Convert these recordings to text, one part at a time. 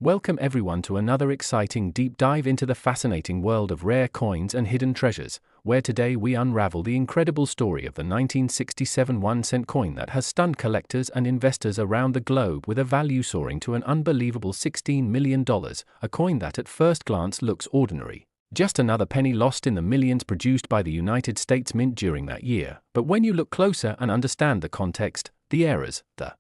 Welcome everyone to another exciting deep dive into the fascinating world of rare coins and hidden treasures, where today we unravel the incredible story of the 1967 1-cent coin that has stunned collectors and investors around the globe with a value soaring to an unbelievable $16 million, a coin that at first glance looks ordinary. Just another penny lost in the millions produced by the United States Mint during that year. But when you look closer and understand the context, the errors, the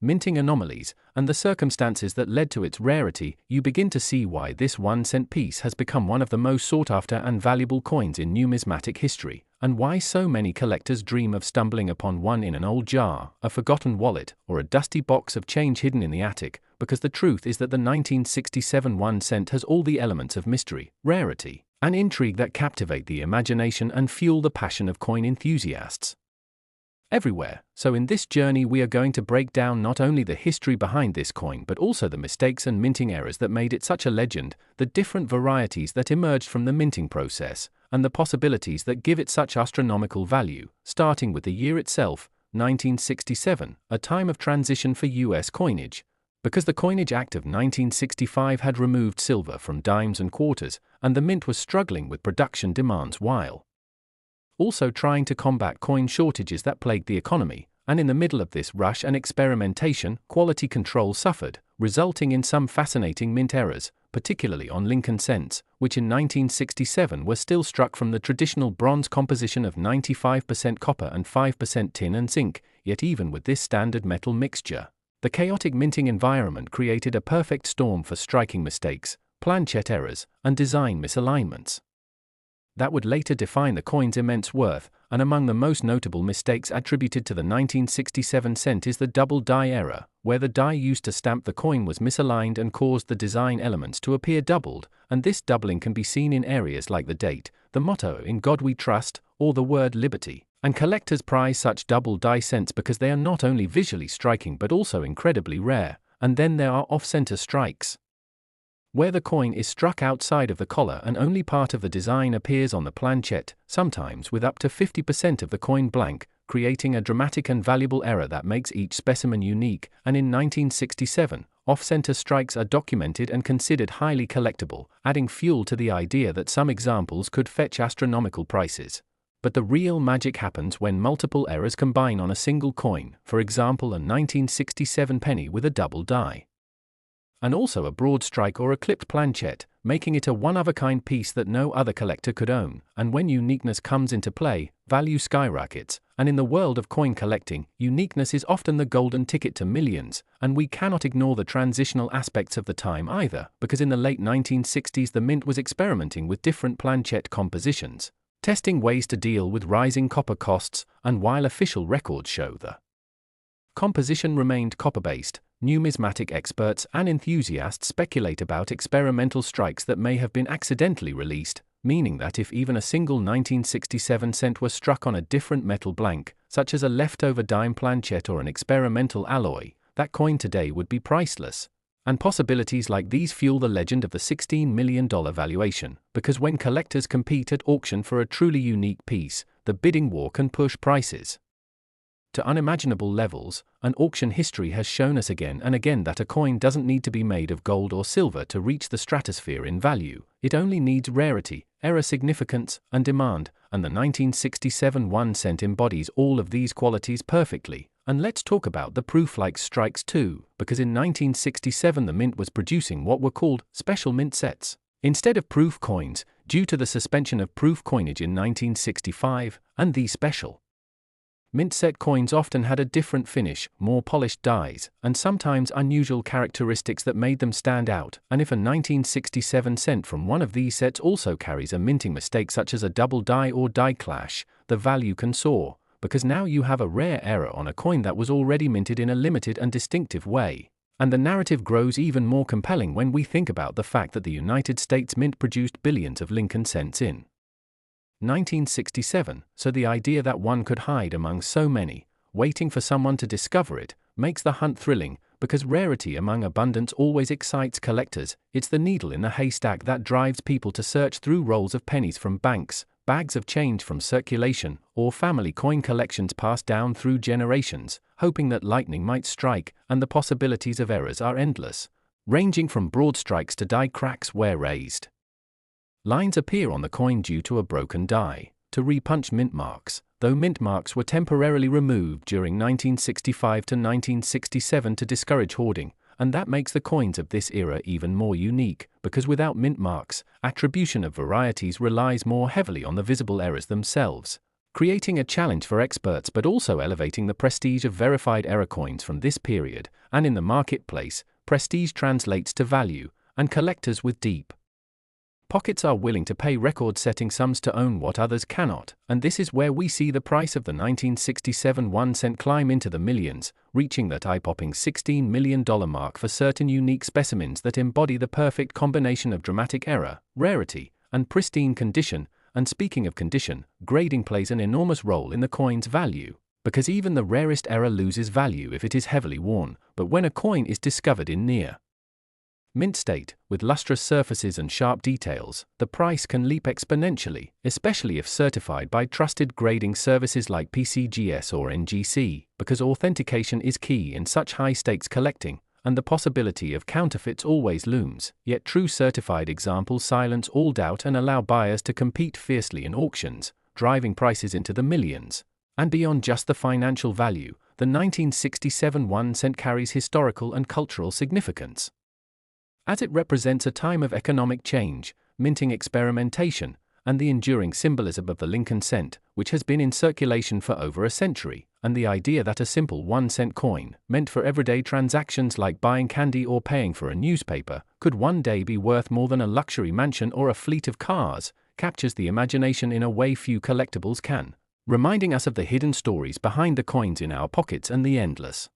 minting anomalies, and the circumstances that led to its rarity, you begin to see why this 1-cent piece has become one of the most sought-after and valuable coins in numismatic history, and why so many collectors dream of stumbling upon one in an old jar, a forgotten wallet, or a dusty box of change hidden in the attic, because the truth is that the 1967 1-cent has all the elements of mystery, rarity, and intrigue that captivate the imagination and fuel the passion of coin enthusiasts everywhere. So in this journey we are going to break down not only the history behind this coin but also the mistakes and minting errors that made it such a legend, the different varieties that emerged from the minting process, and the possibilities that give it such astronomical value, starting with the year itself, 1967, a time of transition for US coinage. Because the Coinage Act of 1965 had removed silver from dimes and quarters, and the mint was struggling with production demands while also trying to combat coin shortages that plagued the economy, and in the middle of this rush and experimentation, quality control suffered, resulting in some fascinating mint errors, particularly on Lincoln cents, which in 1967 were still struck from the traditional bronze composition of 95% copper and 5% tin and zinc. Yet even with this standard metal mixture, the chaotic minting environment created a perfect storm for striking mistakes, planchet errors, and design misalignments that would later define the coin's immense worth. And among the most notable mistakes attributed to the 1967 cent is the double die error, where the die used to stamp the coin was misaligned and caused the design elements to appear doubled, and this doubling can be seen in areas like the date, the motto "In God We Trust," or the word liberty. And collectors prize such double die cents because they are not only visually striking but also incredibly rare. And then there are off-center strikes, where the coin is struck outside of the collar and only part of the design appears on the planchet, sometimes with up to 50% of the coin blank, creating a dramatic and valuable error that makes each specimen unique. And in 1967, off-center strikes are documented and considered highly collectible, adding fuel to the idea that some examples could fetch astronomical prices. But the real magic happens when multiple errors combine on a single coin, for example a 1967 penny with a double die, and also a broad strike or a clipped planchet, making it a one-of-a-kind piece that no other collector could own. And when uniqueness comes into play, value skyrockets, and in the world of coin collecting, uniqueness is often the golden ticket to millions. And we cannot ignore the transitional aspects of the time either, because in the late 1960s the mint was experimenting with different planchet compositions, testing ways to deal with rising copper costs, and while official records show the composition remained copper-based, numismatic experts and enthusiasts speculate about experimental strikes that may have been accidentally released, meaning that if even a single 1967 cent were struck on a different metal blank, such as a leftover dime planchet or an experimental alloy, that coin today would be priceless. And possibilities like these fuel the legend of the $16 million valuation, because when collectors compete at auction for a truly unique piece, the bidding war can push prices to unimaginable levels. And auction history has shown us again and again that a coin doesn't need to be made of gold or silver to reach the stratosphere in value. It only needs rarity, error significance, and demand, and the 1967 1-cent embodies all of these qualities perfectly. And let's talk about the proof-like strikes too, because in 1967 the mint was producing what were called special mint sets instead of proof coins, due to the suspension of proof coinage in 1965, and these special mint set coins often had a different finish, more polished dies, and sometimes unusual characteristics that made them stand out. And if a 1967 cent from one of these sets also carries a minting mistake such as a double die or die clash, the value can soar, because now you have a rare error on a coin that was already minted in a limited and distinctive way. And the narrative grows even more compelling when we think about the fact that the United States Mint produced billions of Lincoln cents in 1967, so the idea that one could hide among so many, waiting for someone to discover it, makes the hunt thrilling, because rarity among abundance always excites collectors. It's the needle in the haystack that drives people to search through rolls of pennies from banks, bags of change from circulation, or family coin collections passed down through generations, hoping that lightning might strike. And the possibilities of errors are endless. ranging from broad strikes to die cracks where raised. Lines appear on the coin due to a broken die, to repunch mint marks, though mint marks were temporarily removed during 1965 to 1967 to discourage hoarding, and that makes the coins of this era even more unique, because without mint marks, attribution of varieties relies more heavily on the visible errors themselves, creating a challenge for experts but also elevating the prestige of verified error coins from this period, and in the marketplace, prestige translates to value, and collectors with deep pockets are willing to pay record-setting sums to own what others cannot, and this is where we see the price of the 1967 1-cent climb into the millions, reaching that eye-popping $16 million mark for certain unique specimens that embody the perfect combination of dramatic error, rarity, and pristine condition. And speaking of condition, grading plays an enormous role in the coin's value, because even the rarest error loses value if it is heavily worn, but when a coin is discovered in near mint state, with lustrous surfaces and sharp details, the price can leap exponentially, especially if certified by trusted grading services like PCGS or NGC, because authentication is key in such high-stakes collecting, and the possibility of counterfeits always looms, yet true certified examples silence all doubt and allow buyers to compete fiercely in auctions, driving prices into the millions. And beyond just the financial value, the 1967 1-cent carries historical and cultural significance, as it represents a time of economic change, minting experimentation, and the enduring symbolism of the Lincoln cent, which has been in circulation for over a century, and the idea that a simple 1-cent coin, meant for everyday transactions like buying candy or paying for a newspaper, could one day be worth more than a luxury mansion or a fleet of cars, captures the imagination in a way few collectibles can, reminding us of the hidden stories behind the coins in our pockets and the endless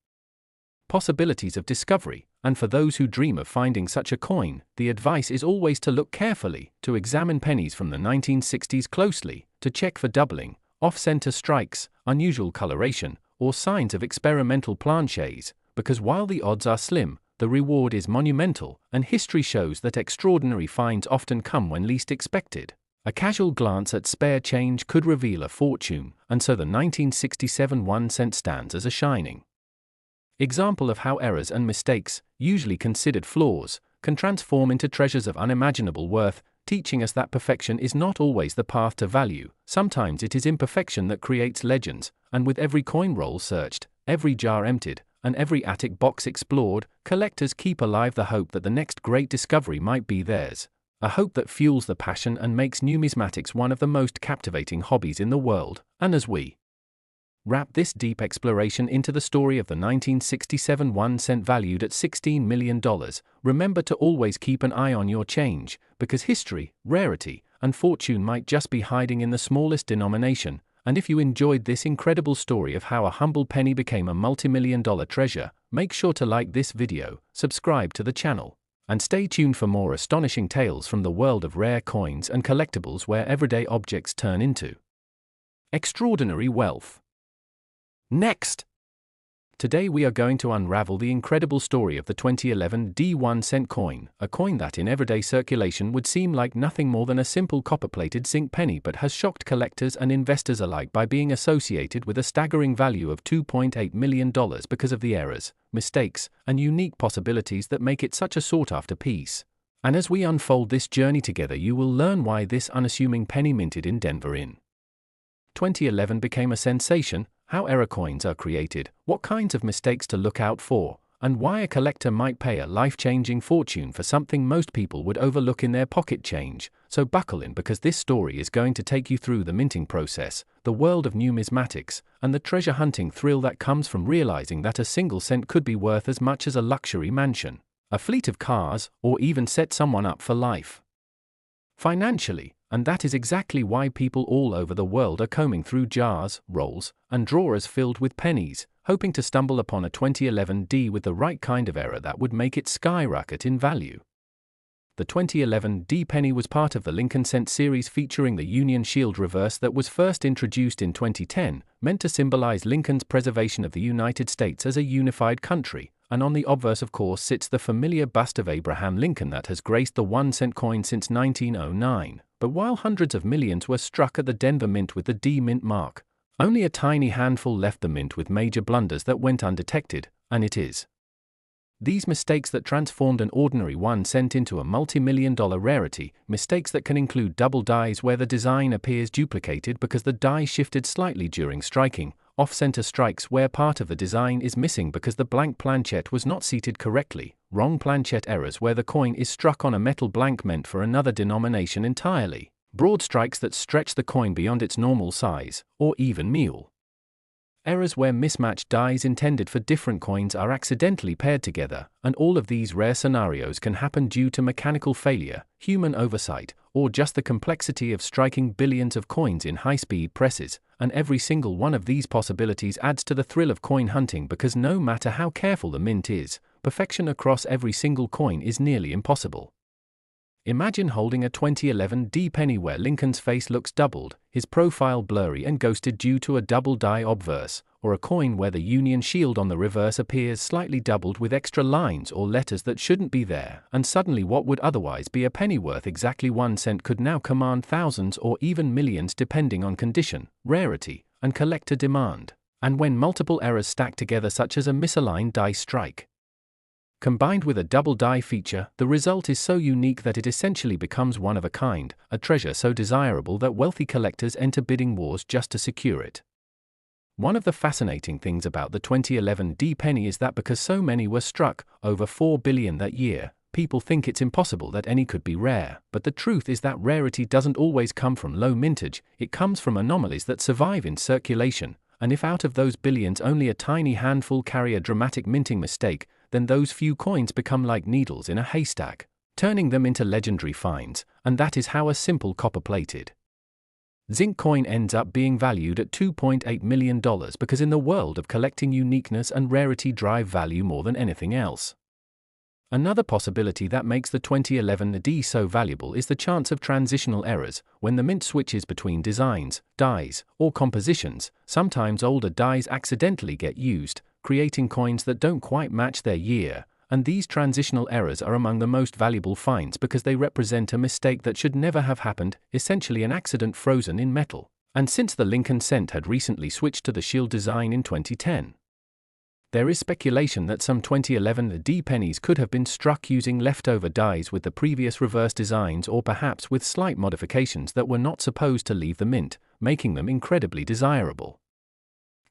possibilities of discovery. And for those who dream of finding such a coin, the advice is always to look carefully, to examine pennies from the 1960s closely, to check for doubling, off-center strikes, unusual coloration, or signs of experimental planches, because while the odds are slim, the reward is monumental, and history shows that extraordinary finds often come when least expected. A casual glance at spare change could reveal a fortune, and so the 1967 1-cent stands as a shining example of how errors and mistakes, usually considered flaws, can transform into treasures of unimaginable worth, teaching us that perfection is not always the path to value. Sometimes it is imperfection that creates legends, and with every coin roll searched, every jar emptied, and every attic box explored, collectors keep alive the hope that the next great discovery might be theirs, a hope that fuels the passion and makes numismatics one of the most captivating hobbies in the world. And as we wrap this deep exploration into the story of the 1967 1-cent valued at $16 million, remember to always keep an eye on your change, because history, rarity, and fortune might just be hiding in the smallest denomination. And if you enjoyed this incredible story of how a humble penny became a multimillion-dollar treasure, make sure to like this video, subscribe to the channel, and stay tuned for more astonishing tales from the world of rare coins and collectibles where everyday objects turn into extraordinary wealth. Next! Today we are going to unravel the incredible story of the 2011 1-cent coin, a coin that in everyday circulation would seem like nothing more than a simple copper-plated zinc penny but has shocked collectors and investors alike by being associated with a staggering value of $2.8 million because of the errors, mistakes, and unique possibilities that make it such a sought-after piece. And as we unfold this journey together, you will learn why this unassuming penny minted in Denver in 2011 became a sensation, how error coins are created, what kinds of mistakes to look out for, and why a collector might pay a life-changing fortune for something most people would overlook in their pocket change. So buckle in, because this story is going to take you through the minting process, the world of numismatics, and the treasure hunting thrill that comes from realizing that a single cent could be worth as much as a luxury mansion, a fleet of cars, or even set someone up for life financially. And that is exactly why people all over the world are combing through jars, rolls, and drawers filled with pennies, hoping to stumble upon a 2011 D with the right kind of error that would make it skyrocket in value. The 2011 D penny was part of the Lincoln cent series featuring the Union Shield reverse that was first introduced in 2010, meant to symbolize Lincoln's preservation of the United States as a unified country. And on the obverse, of course, sits the familiar bust of Abraham Lincoln that has graced the 1-cent coin since 1909. But while hundreds of millions were struck at the Denver Mint with the D mint mark, only a tiny handful left the mint with major blunders that went undetected, and it is These mistakes that transformed an ordinary 1 cent into a multi-million-dollar rarity, mistakes that can include double dies where the design appears duplicated because the die shifted slightly during striking, off-center strikes where part of the design is missing because the blank planchette was not seated correctly, wrong planchette errors where the coin is struck on a metal blank meant for another denomination entirely, broad strikes that stretch the coin beyond its normal size, or even mule errors where mismatched dies intended for different coins are accidentally paired together, and all of these rare scenarios can happen due to mechanical failure, human oversight, or just the complexity of striking billions of coins in high-speed presses, and every single one of these possibilities adds to the thrill of coin hunting because no matter how careful the mint is, perfection across every single coin is nearly impossible. Imagine holding a 2011 D penny where Lincoln's face looks doubled, his profile blurry and ghosted due to a double die obverse, or a coin where the Union shield on the reverse appears slightly doubled with extra lines or letters that shouldn't be there, and suddenly what would otherwise be a penny worth exactly 1 cent could now command thousands or even millions depending on condition, rarity, and collector demand, and when multiple errors stack together such as a misaligned die strike. Combined with a double die feature, the result is so unique that it essentially becomes one of a kind, a treasure so desirable that wealthy collectors enter bidding wars just to secure it. One of the fascinating things about the 2011 D penny is that because so many were struck, over 4 billion that year, people think it's impossible that any could be rare, but the truth is that rarity doesn't always come from low mintage, it comes from anomalies that survive in circulation, and if out of those billions only a tiny handful carry a dramatic minting mistake, then those few coins become like needles in a haystack, turning them into legendary finds, and that is how a simple copper-plated zinc coin ends up being valued at $2.8 million because in the world of collecting uniqueness and rarity drive value more than anything else. Another possibility that makes the 2011 D so valuable is the chance of transitional errors. When the mint switches between designs, dies, or compositions, sometimes older dies accidentally get used, creating coins that don't quite match their year, and these transitional errors are among the most valuable finds because they represent a mistake that should never have happened, essentially an accident frozen in metal. And since the Lincoln cent had recently switched to the shield design in 2010, there is speculation that some 2011 D pennies could have been struck using leftover dies with the previous reverse designs or perhaps with slight modifications that were not supposed to leave the mint, making them incredibly desirable.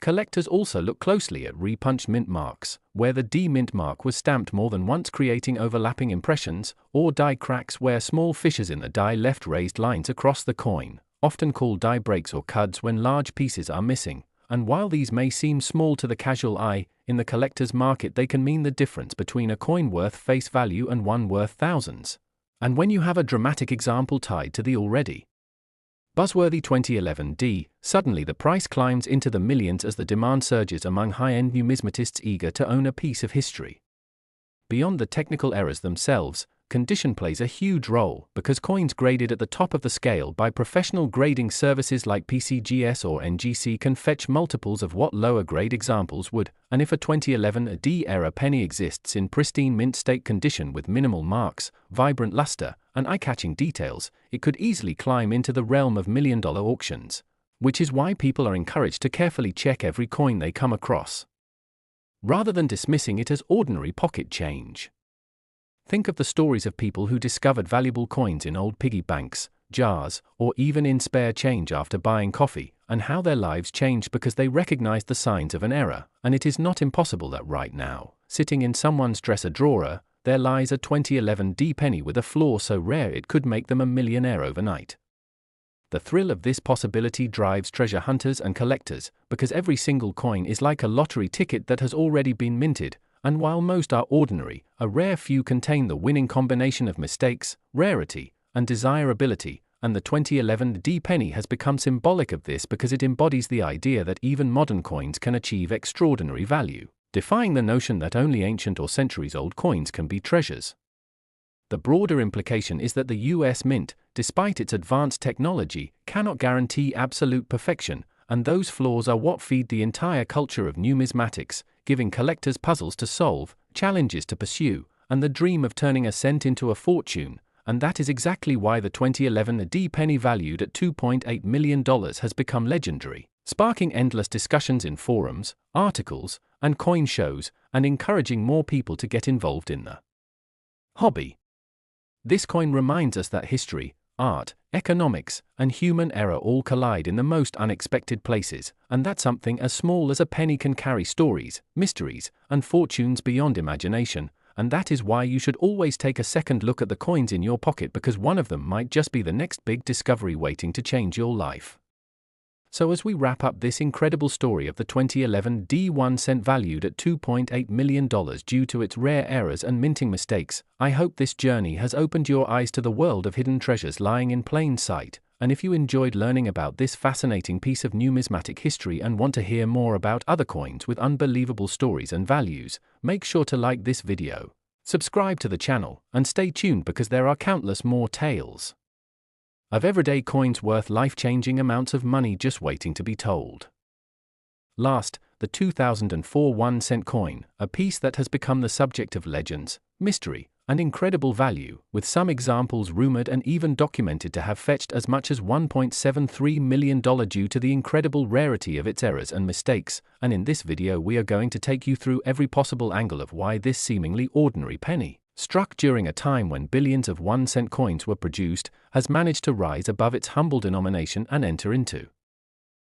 Collectors also look closely at repunched mint marks, where the D mint mark was stamped more than once creating overlapping impressions, or die cracks where small fissures in the die left raised lines across the coin, often called die breaks or cuds when large pieces are missing, and while these may seem small to the casual eye, in the collector's market they can mean the difference between a coin worth face value and one worth thousands. And when you have a dramatic example tied to the already buzzworthy 2011 D, suddenly the price climbs into the millions as the demand surges among high-end numismatists eager to own a piece of history. Beyond the technical errors themselves, condition plays a huge role because coins graded at the top of the scale by professional grading services like PCGS or NGC can fetch multiples of what lower-grade examples would, and if a 2011 D-era penny exists in pristine mint state condition with minimal marks, vibrant luster, and eye-catching details, it could easily climb into the realm of million-dollar auctions, which is why people are encouraged to carefully check every coin they come across, rather than dismissing it as ordinary pocket change. Think of the stories of people who discovered valuable coins in old piggy banks, jars, or even in spare change after buying coffee, and how their lives changed because they recognized the signs of an error. And it is not impossible that right now, sitting in someone's dresser drawer, there lies a 2011 D penny with a flaw so rare it could make them a millionaire overnight. The thrill of this possibility drives treasure hunters and collectors, because every single coin is like a lottery ticket that has already been minted, and while most are ordinary, a rare few contain the winning combination of mistakes, rarity, and desirability, and the 2011 D penny has become symbolic of this because it embodies the idea that even modern coins can achieve extraordinary value, defying the notion that only ancient or centuries-old coins can be treasures. The broader implication is that the US Mint, despite its advanced technology, cannot guarantee absolute perfection, and those flaws are what feed the entire culture of numismatics, giving collectors puzzles to solve, challenges to pursue, and the dream of turning a cent into a fortune, and that is exactly why the 2011 D penny valued at $2.8 million has become legendary, sparking endless discussions in forums, articles, and coin shows, and encouraging more people to get involved in the hobby. This coin reminds us that history, art, economics, and human error all collide in the most unexpected places, and that something as small as a penny can carry stories, mysteries, and fortunes beyond imagination, and that is why you should always take a second look at the coins in your pocket, because one of them might just be the next big discovery waiting to change your life. So as we wrap up this incredible story of the 2011 D1 cent valued at $2.8 million due to its rare errors and minting mistakes, I hope this journey has opened your eyes to the world of hidden treasures lying in plain sight. And if you enjoyed learning about this fascinating piece of numismatic history and want to hear more about other coins with unbelievable stories and values, make sure to like this video, subscribe to the channel, and stay tuned because there are countless more tales of everyday coins worth life-changing amounts of money just waiting to be told. Last, the 2004 1-cent coin, a piece that has become the subject of legends, mystery, and incredible value, with some examples rumored and even documented to have fetched as much as $1.73 million due to the incredible rarity of its errors and mistakes. And in this video we are going to take you through every possible angle of why this seemingly ordinary penny, struck during a time when billions of 1-cent coins were produced, has managed to rise above its humble denomination and enter into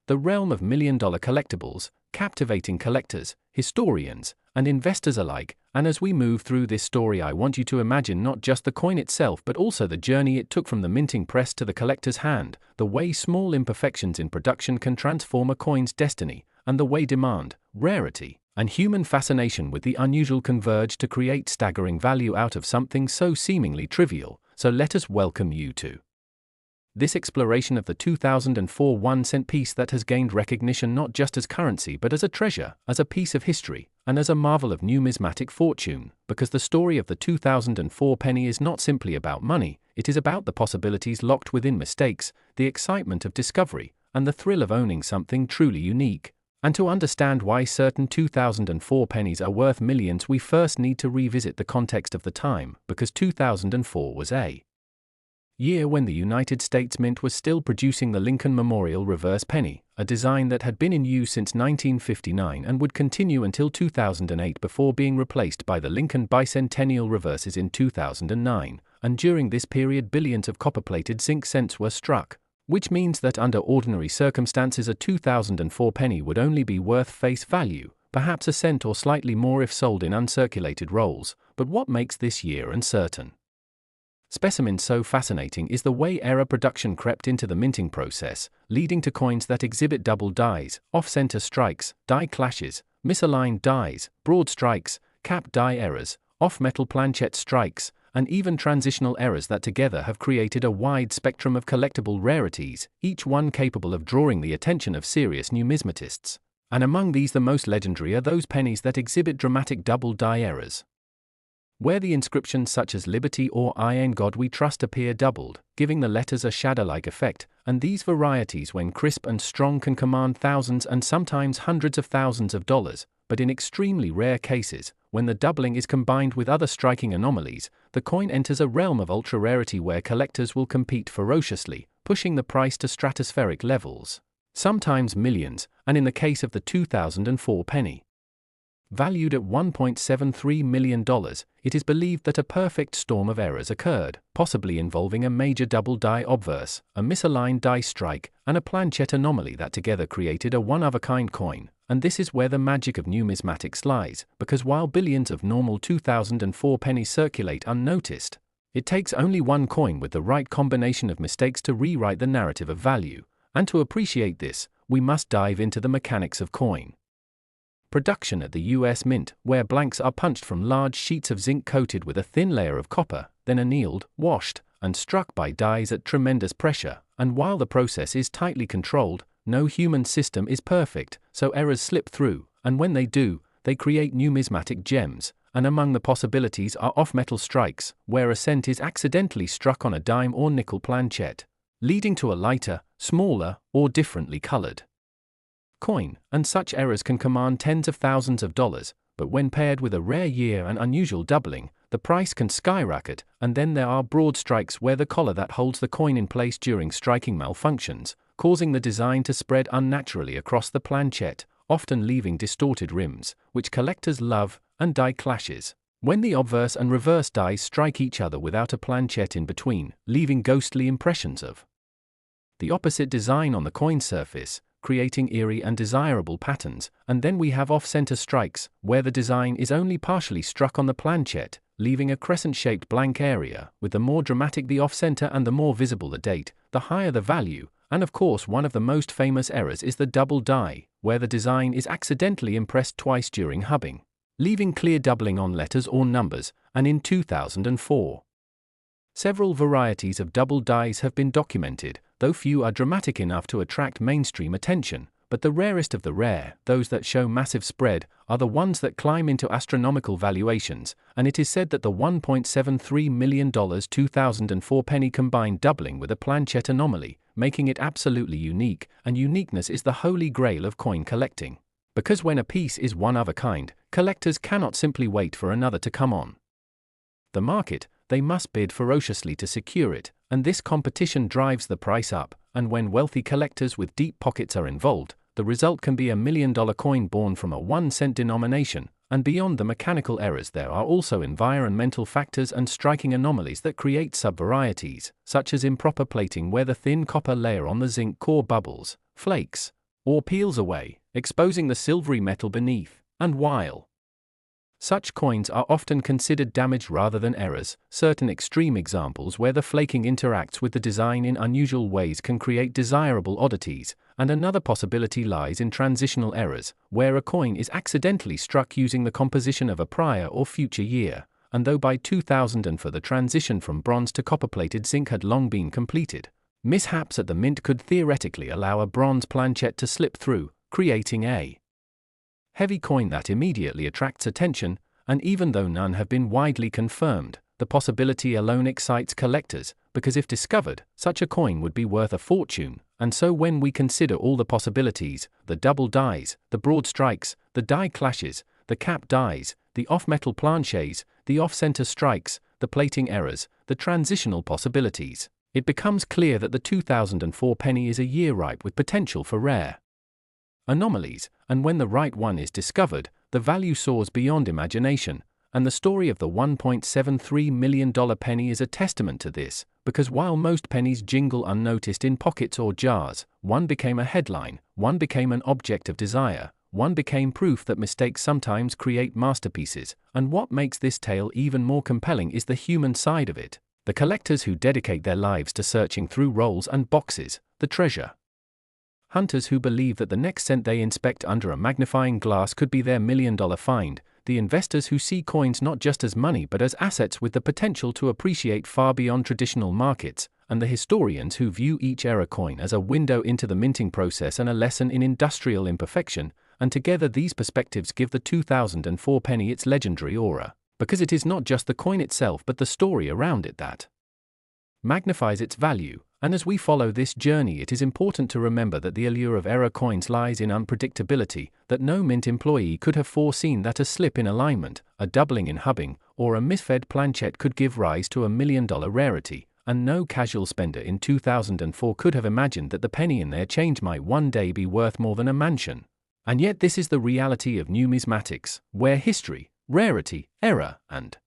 the realm of million-dollar collectibles, captivating collectors, historians, and investors alike. And as we move through this story, I want you to imagine not just the coin itself but also the journey it took from the minting press to the collector's hand, the way small imperfections in production can transform a coin's destiny, and the way demand, rarity, and human fascination with the unusual converge to create staggering value out of something so seemingly trivial. So let us welcome you to this exploration of the 2004 1-cent piece that has gained recognition not just as currency but as a treasure, as a piece of history, and as a marvel of numismatic fortune, because the story of the 2004 penny is not simply about money, it is about the possibilities locked within mistakes, the excitement of discovery, and the thrill of owning something truly unique. And to understand why certain 2004 pennies are worth millions, we first need to revisit the context of the time, because 2004 was a year when the United States Mint was still producing the Lincoln Memorial Reverse Penny, a design that had been in use since 1959 and would continue until 2008 before being replaced by the Lincoln Bicentennial Reverses in 2009, and during this period billions of copper-plated zinc cents were struck, which means that under ordinary circumstances a 2004 penny would only be worth face value, perhaps a cent or slightly more if sold in uncirculated rolls. But what makes this year uncertain specimen so fascinating is the way error production crept into the minting process, leading to coins that exhibit double dies, off-center strikes, die clashes, misaligned dies, broad strikes, cap die errors, off-metal planchette strikes, and even transitional errors that together have created a wide spectrum of collectible rarities, each one capable of drawing the attention of serious numismatists. And among these the most legendary are those pennies that exhibit dramatic double die errors, where the inscriptions such as Liberty or I in God We Trust appear doubled, giving the letters a shadow-like effect, and these varieties when crisp and strong can command thousands and sometimes hundreds of thousands of dollars, but in extremely rare cases, when the doubling is combined with other striking anomalies, the coin enters a realm of ultra-rarity where collectors will compete ferociously, pushing the price to stratospheric levels, sometimes millions, and in the case of the 2004 penny, valued at $1.73 million, it is believed that a perfect storm of errors occurred, possibly involving a major double die obverse, a misaligned die strike, and a planchette anomaly that together created a one-of-a-kind coin. And this is where the magic of numismatics lies, because while billions of normal 2004 pennies circulate unnoticed, it takes only one coin with the right combination of mistakes to rewrite the narrative of value. And to appreciate this, we must dive into the mechanics of coin production at the US Mint, where blanks are punched from large sheets of zinc coated with a thin layer of copper, then annealed, washed, and struck by dies at tremendous pressure. And while the process is tightly controlled, no human system is perfect, so errors slip through, and when they do, they create numismatic gems. And among the possibilities are off-metal strikes, where a cent is accidentally struck on a dime or nickel planchette, leading to a lighter, smaller, or differently colored coin, and such errors can command tens of thousands of dollars, but when paired with a rare year and unusual doubling, the price can skyrocket. And then there are broad strikes, where the collar that holds the coin in place during striking malfunctions, causing the design to spread unnaturally across the planchette, often leaving distorted rims, which collectors love. and die clashes. When the obverse and reverse dies strike each other without a planchet in between, leaving ghostly impressions of the opposite design on the coin surface, creating eerie and desirable patterns, and then we have off-center strikes, where the design is only partially struck on the planchet, leaving a crescent-shaped blank area. With the more dramatic the off-center and the more visible the date, the higher the value. And of course one of the most famous errors is the double die, where the design is accidentally impressed twice during hubbing, leaving clear doubling on letters or numbers. And in 2004, several varieties of double dies have been documented, though few are dramatic enough to attract mainstream attention. But the rarest of the rare, those that show massive spread, are the ones that climb into astronomical valuations, and it is said that the $1.73 million 2004 penny combined doubling with a planchet anomaly, making it absolutely unique, and uniqueness is the holy grail of coin collecting. Because when a piece is one of a kind, collectors cannot simply wait for another to come on the market, they must bid ferociously to secure it, and this competition drives the price up, and when wealthy collectors with deep pockets are involved, the result can be a $1 million coin born from a 1-cent denomination. And beyond the mechanical errors there are also environmental factors and striking anomalies that create sub-varieties, such as improper plating where the thin copper layer on the zinc core bubbles, flakes, or peels away, exposing the silvery metal beneath. And while such coins are often considered damage rather than errors, certain extreme examples where the flaking interacts with the design in unusual ways can create desirable oddities. And another possibility lies in transitional errors, where a coin is accidentally struck using the composition of a prior or future year, and though by 2004 the transition from bronze to copper-plated zinc had long been completed, mishaps at the mint could theoretically allow a bronze planchet to slip through, creating a heavy coin that immediately attracts attention. And even though none have been widely confirmed, the possibility alone excites collectors, because if discovered, such a coin would be worth a fortune. And so when we consider all the possibilities, the double dies, the broad strikes, the die clashes, the cap dies, the off-metal planchets, the off-center strikes, the plating errors, the transitional possibilities, it becomes clear that the 2004 penny is a year ripe with potential for rare anomalies, and when the right one is discovered, the value soars beyond imagination. And the story of the $1.73 million penny is a testament to this, because while most pennies jingle unnoticed in pockets or jars, one became a headline, one became an object of desire, one became proof that mistakes sometimes create masterpieces. And what makes this tale even more compelling is the human side of it. The collectors who dedicate their lives to searching through rolls and boxes, the treasure hunters who believe that the next cent they inspect under a magnifying glass could be their $1 million find, the investors who see coins not just as money but as assets with the potential to appreciate far beyond traditional markets, and the historians who view each era coin as a window into the minting process and a lesson in industrial imperfection. And together these perspectives give the 2004 penny its legendary aura, because it is not just the coin itself but the story around it that magnifies its value. And as we follow this journey, it is important to remember that the allure of era coins lies in unpredictability, that no mint employee could have foreseen that a slip in alignment, a doubling in hubbing, or a misfed planchet could give rise to a $1 million rarity, and no casual spender in 2004 could have imagined that the penny in their change might one day be worth more than a mansion. And yet this is the reality of numismatics, where history, rarity, error, and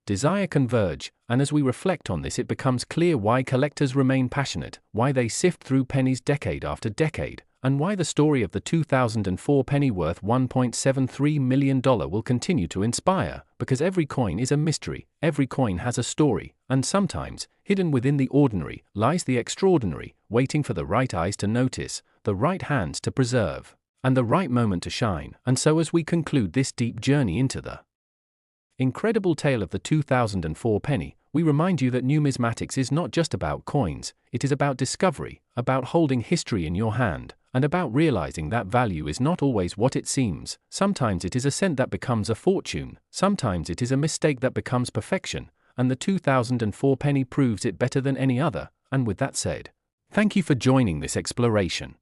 desire converge. And as we reflect on this, it becomes clear why collectors remain passionate, why they sift through pennies decade after decade, and why the story of the 2004 penny worth $1.73 million will continue to inspire, because every coin is a mystery, every coin has a story, and sometimes, hidden within the ordinary, lies the extraordinary, waiting for the right eyes to notice, the right hands to preserve, and the right moment to shine. And so as we conclude this deep journey into the incredible tale of the 2004 penny, we remind you that numismatics is not just about coins, it is about discovery, about holding history in your hand, and about realizing that value is not always what it seems. Sometimes it is a cent that becomes a fortune, sometimes it is a mistake that becomes perfection, and the 2004 penny proves it better than any other. And with that said, thank you for joining this exploration.